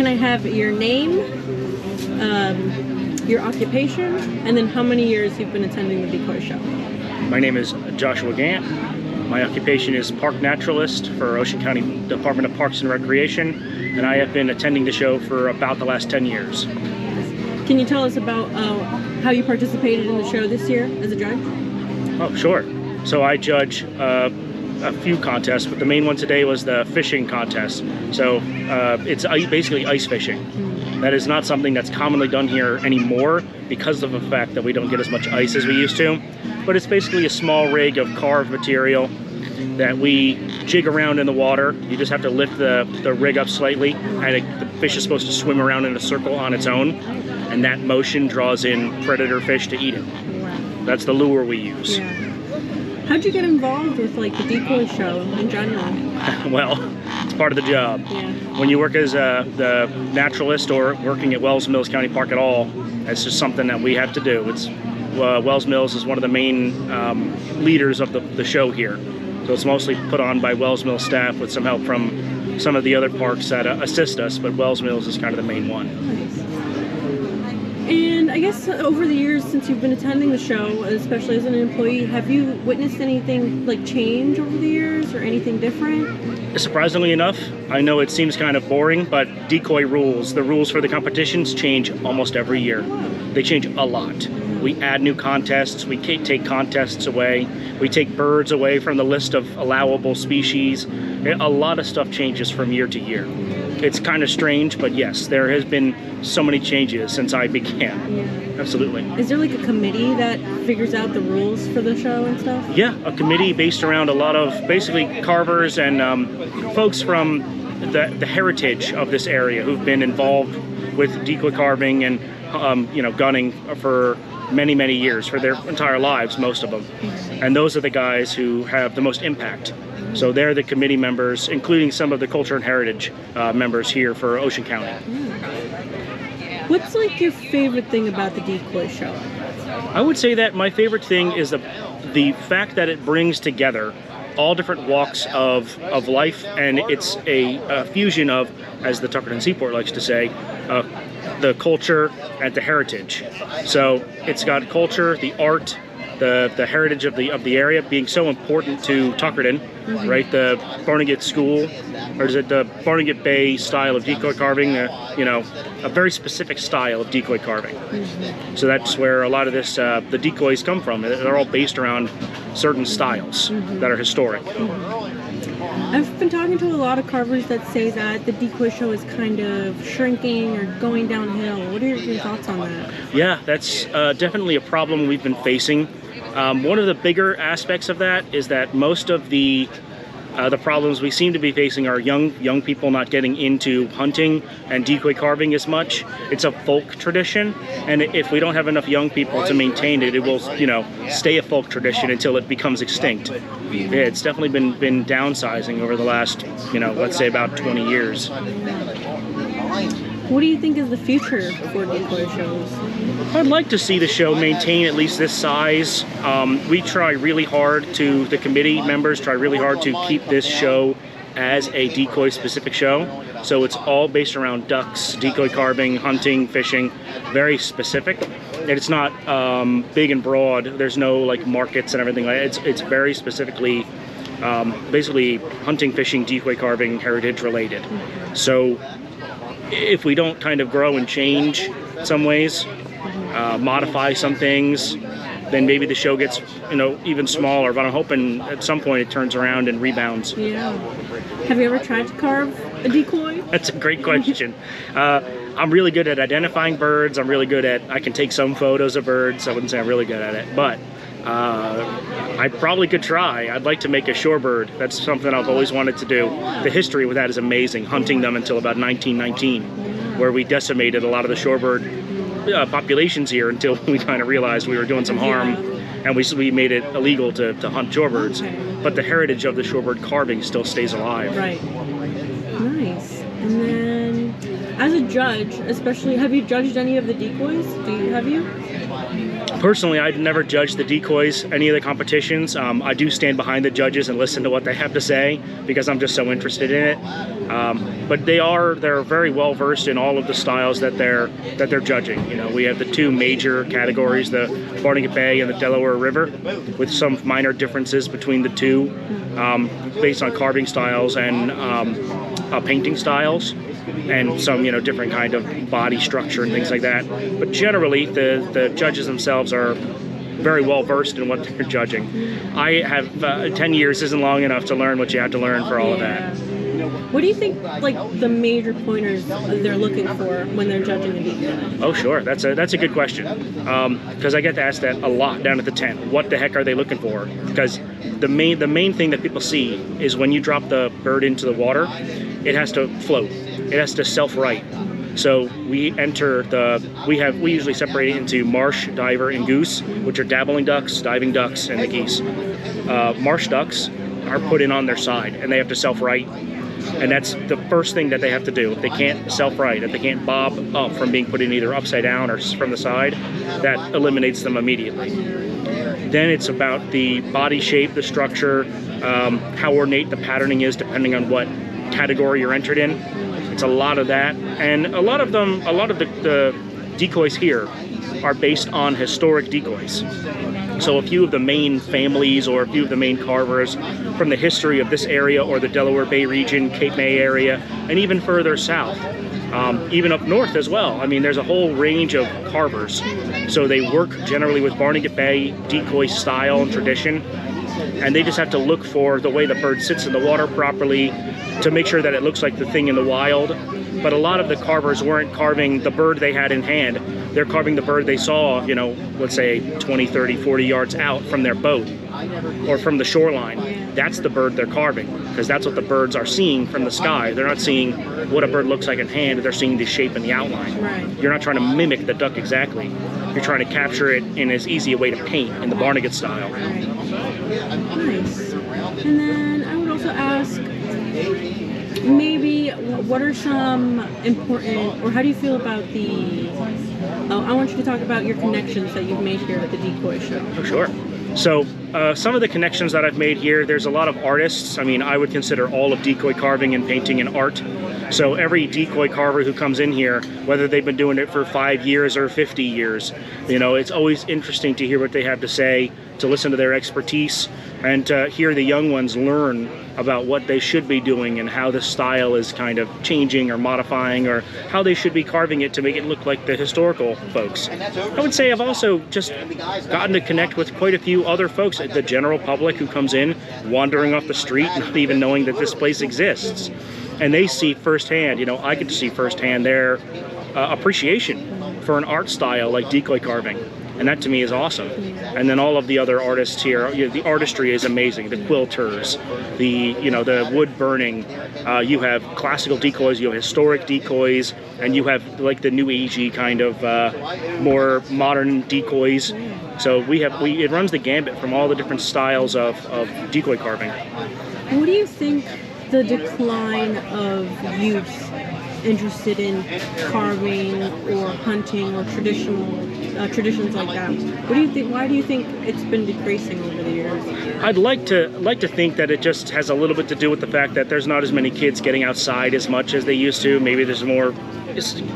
can I have your name, your occupation, and then how many years you've been attending the Decoy show? My name is Josh Gant. My occupation is Park Naturalist for Ocean County Department of Parks and Recreation, and I have been attending the show for about the last 10 years. Can you tell us about how you participated in the show this year as a judge? Oh, sure. So I judge a few contests, but the main one today was the fishing contest. So it's basically ice fishing. That is not something that's commonly done here anymore because of the fact that we don't get as much ice as we used to. But it's basically a small rig of carved material that we jig around in the water. You just have to lift the rig up slightly, and the fish is supposed to swim around in a circle on its own, and that motion draws in predator fish to eat it. Wow. That's the lure we use. Yeah. How'd you get involved with like the Decoy show in general? Well, it's part of the job. Yeah. When you work as the naturalist or working at Wells Mills County Park at all, it's just something that we have to do. It's Wells Mills is one of the main leaders of the show here. So it's mostly put on by Wells Mills staff with some help from some of the other parks that assist us, but Wells Mills is kind of the main one. Nice. And I guess over the years since you've been attending the show, especially as an employee, have you witnessed anything like change over the years or anything different? Surprisingly enough, I know it seems kind of boring, but Decoy rules, the rules for the competitions change almost every year. They change a lot. We add new contests, we take contests away, we take birds away from the list of allowable species. A lot of stuff changes from year to year. It's kind of strange, but yes, there has been so many changes since I began. Yeah. Absolutely. Is there like a committee that figures out the rules for the show and stuff? Yeah, a committee based around a lot of basically carvers and folks from the heritage of this area who've been involved with decoy carving and gunning for many years, for their entire lives, most of them. And those are the guys who have the most impact. So they're the committee members, including some of the culture and heritage members here for Ocean County. What's like your favorite thing about the Decoy show? I would say that my favorite thing is the fact that it brings together all different walks of life, and it's a fusion of, as the Tuckerton Seaport likes to say, the culture and the heritage. So it's got culture, the art, the heritage of the area being so important to Tuckerton, right? The Barnegat School, or is it the Barnegat Bay style of decoy carving? A very specific style of decoy carving. So that's where a lot of this, the decoys come from. They're all based around certain styles that are historic. I've been talking to a lot of carvers that say that the Decoy show is kind of shrinking or going downhill. What are your thoughts on that? Yeah, that's definitely a problem we've been facing. One of the bigger aspects of that is that most of the problems we seem to be facing are young people not getting into hunting and decoy carving as much. It's a folk tradition, and if we don't have enough young people to maintain it, it will, stay a folk tradition until it becomes extinct. Yeah, it's definitely been downsizing over the last, let's say about 20 years. What do you think is the future for decoy shows? I'd like to see the show maintain at least this size. We try really hard the committee members try really hard to keep this show as a decoy specific show. So it's all based around ducks, decoy carving, hunting, fishing, very specific. And it's not big and broad. There's no like markets and everything like that. It's very specifically basically hunting, fishing, decoy carving, heritage related. So if we don't kind of grow and change some ways, modify some things, then maybe the show gets, even smaller. But I'm hoping at some point it turns around and rebounds. Yeah. Have you ever tried to carve a decoy? That's a great question. I'm really good at identifying birds. I can take some photos of birds. I wouldn't say I'm really good at it, but I probably could try. I'd like to make a shorebird. That's something I've always wanted to do. The history with that is amazing, hunting them until about 1919, where we decimated a lot of the shorebird populations here until we kind of realized we were doing some harm, and we made it illegal to hunt shorebirds. But the heritage of the shorebird carving still stays alive. Right. Nice. And then, as a judge, especially, have you judged any of the decoys? Have you? Personally, I've never judged the decoys, any of the competitions. I do stand behind the judges and listen to what they have to say because I'm just so interested in it. But they're very well versed in all of the styles that they're judging. You know, we have the two major categories, the Barnegat Bay and the Delaware River, with some minor differences between the two, based on carving styles and painting styles, and some, you know, different kind of body structure and things like that. But generally, the judges themselves are very well versed in what they're judging. I have 10 years isn't long enough to learn what you have to learn for all of that. What do you think, like, the major pointers they're looking for when they're judging a decoy? Oh, sure. That's a good question. Because I get asked that a lot down at the tent. What the heck are they looking for? Because the main thing that people see is when you drop the bird into the water, it has to float. It has to self-right. So we usually separate it into marsh, diver, and goose, which are dabbling ducks, diving ducks, and the geese. Marsh ducks are put in on their side, and they have to self-right. And that's the first thing that they have to do. If they can't self-right, if they can't bob up from being put in either upside down or from the side, that eliminates them immediately. Then it's about the body shape, the structure, how ornate the patterning is depending on what category you're entered in. It's a lot of that, and a lot of the decoys here are based on historic decoys. So a few of the main families or a few of the main carvers from the history of this area or the Delaware Bay region, Cape May area, and even further south, even up north as well. I mean, there's a whole range of carvers. So they work generally with Barnegat Bay decoy style and tradition, and they just have to look for the way the bird sits in the water properly to make sure that it looks like the thing in the wild. But a lot of the carvers weren't carving the bird they had in hand. They're carving the bird they saw, you know, let's say 20, 30, 40 yards out from their boat or from the shoreline. That's the bird they're carving, because that's what the birds are seeing from the sky. They're not seeing what a bird looks like in hand, they're seeing the shape and the outline. Right. You're not trying to mimic the duck exactly. You're trying to capture it in as easy a way to paint in the Barnegat style. Nice. And then I would also ask, maybe what are some important, or how do you feel about I want you to talk about your connections that you've made here at the Decoy Show. Oh, sure. So some of the connections that I've made here, there's a lot of artists. I mean, I would consider all of decoy carving and painting an art. So every decoy carver who comes in here, whether they've been doing it for 5 years or 50 years, you know, it's always interesting to hear what they have to say, to listen to their expertise, and to hear the young ones learn about what they should be doing and how the style is kind of changing or modifying, or how they should be carving it to make it look like the historical folks. I would say I've also just gotten to connect with quite a few other folks, the general public who comes in wandering off the street, not even knowing that this place exists. And they see firsthand, you know, I get to see firsthand their appreciation for an art style like decoy carving. And that to me is awesome. And then all of the other artists here, you know, the artistry is amazing. The quilters, the wood burning. You have classical decoys, you have historic decoys, and you have like the new agey kind of more modern decoys. So it runs the gambit from all the different styles of decoy carving. What do you think the decline of youth interested in carving or hunting or traditions like that? What do you think? Why do you think it's been decreasing over the years? I'd like to think that it just has a little bit to do with the fact that there's not as many kids getting outside as much as they used to. Maybe there's more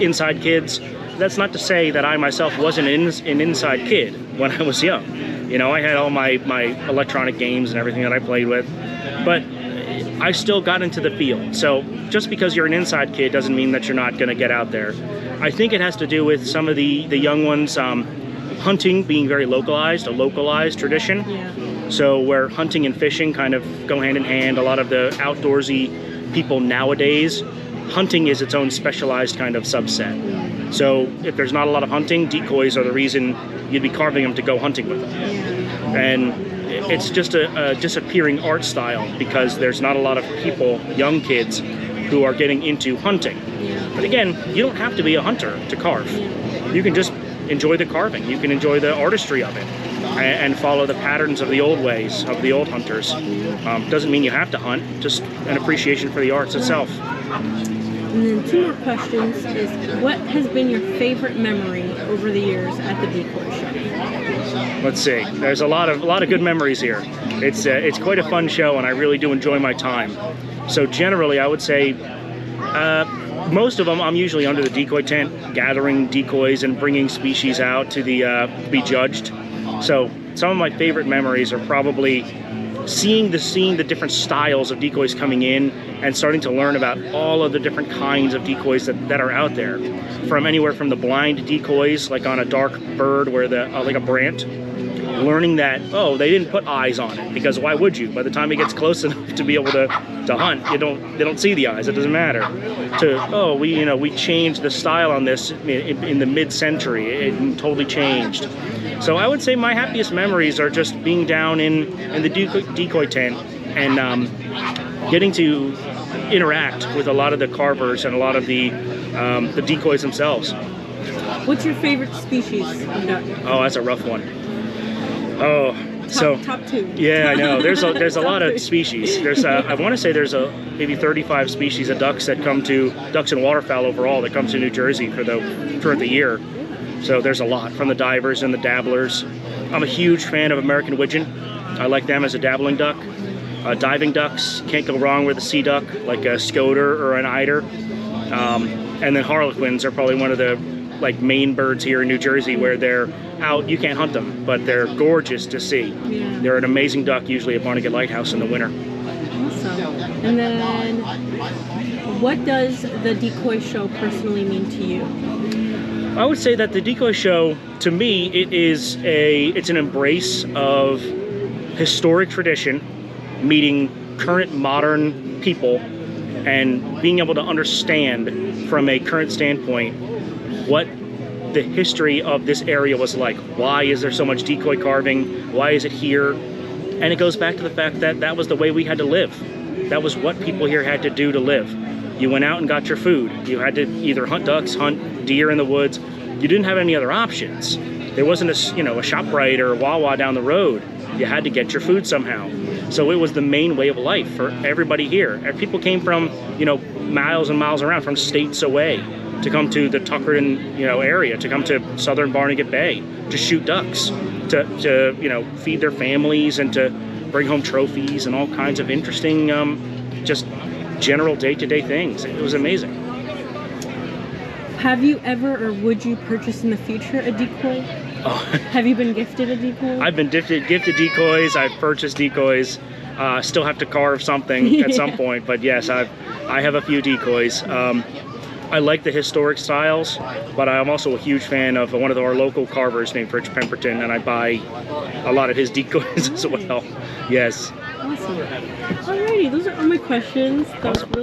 inside kids. That's not to say that I myself wasn't an inside kid when I was young. You know, I had all my electronic games and everything that I played with, but I still got into the field. So just because you're an inside kid doesn't mean that you're not going to get out there. I think it has to do with some of the young ones, hunting being very localized, a localized tradition. Yeah. So where hunting and fishing kind of go hand in hand. A lot of the outdoorsy people nowadays, hunting is its own specialized kind of subset. So if there's not a lot of hunting, decoys are the reason you'd be carving them to go hunting with them. Yeah. And it's just a disappearing art style because there's not a lot of people, young kids, who are getting into hunting. Yeah. But again, you don't have to be a hunter to carve. Yeah. You can just enjoy the carving. You can enjoy the artistry of it and follow the patterns of the old ways, of the old hunters. Doesn't mean you have to hunt, just an appreciation for the arts itself. And then 2 more questions is, what has been your favorite memory over the years at the Decoy Show? let's see. There's a lot of good memories here. It's quite a fun show, and I really do enjoy my time. So generally, I would say most of them I'm usually under the decoy tent, gathering decoys and bringing species out to the be judged. So some of my favorite memories are probably seeing the different styles of decoys coming in and starting to learn about all of the different kinds of decoys that are out there, from anywhere from the blind decoys, like on a dark bird where like a brant, learning that, oh, they didn't put eyes on it, because why would you? By the time it gets close enough to be able to hunt, they don't see the eyes, it doesn't matter. To, oh, we changed the style on this in the mid-century, it totally changed. So I would say my happiest memories are just being down in the decoy tent and getting to interact with a lot of the carvers and a lot of the decoys themselves. What's your favorite species of duck? Oh, that's a rough one. Oh, top two. Yeah, I know. There's a lot of species. There's I want to say there's maybe 35 species of ducks and waterfowl overall that comes to New Jersey for the year. So there's a lot, from the divers and the dabblers. I'm a huge fan of American widgeon. I like them as a dabbling duck. Diving ducks, can't go wrong with a sea duck, like a scoter or an eider. And then harlequins are probably one of the main birds here in New Jersey, where they're out, you can't hunt them, but they're gorgeous to see. Yeah. They're an amazing duck, usually at Barnegat Lighthouse in the winter. Awesome. And then, what does the decoy show personally mean to you? I would say that the decoy show, to me, it's an embrace of historic tradition, meeting current modern people, and being able to understand from a current standpoint what the history of this area was like. Why is there so much decoy carving? Why is it here? And it goes back to the fact that that was the way we had to live. That was what people here had to do to live. You went out and got your food. You had to either hunt ducks, hunt deer in the woods. You didn't have any other options. There wasn't a ShopRite or a Wawa down the road. You had to get your food somehow. So it was the main way of life for everybody here. And people came from, miles and miles around, from states away, to come to the Tuckerton, area, to come to southern Barnegat Bay, to shoot ducks, to feed their families, and to bring home trophies and all kinds of interesting, just general day-to-day things. It was amazing. Have you ever, or would you purchase in the future a decoy? Oh. Have you been gifted a decoy? I've been gifted decoys. I've purchased decoys. Still have to carve something at some point, but yes, I have a few decoys. I like the historic styles, but I'm also a huge fan of one of our local carvers named Rich Pemberton, and I buy a lot of his decoys as well. Yes. Awesome. Alrighty, those are all my questions. That was really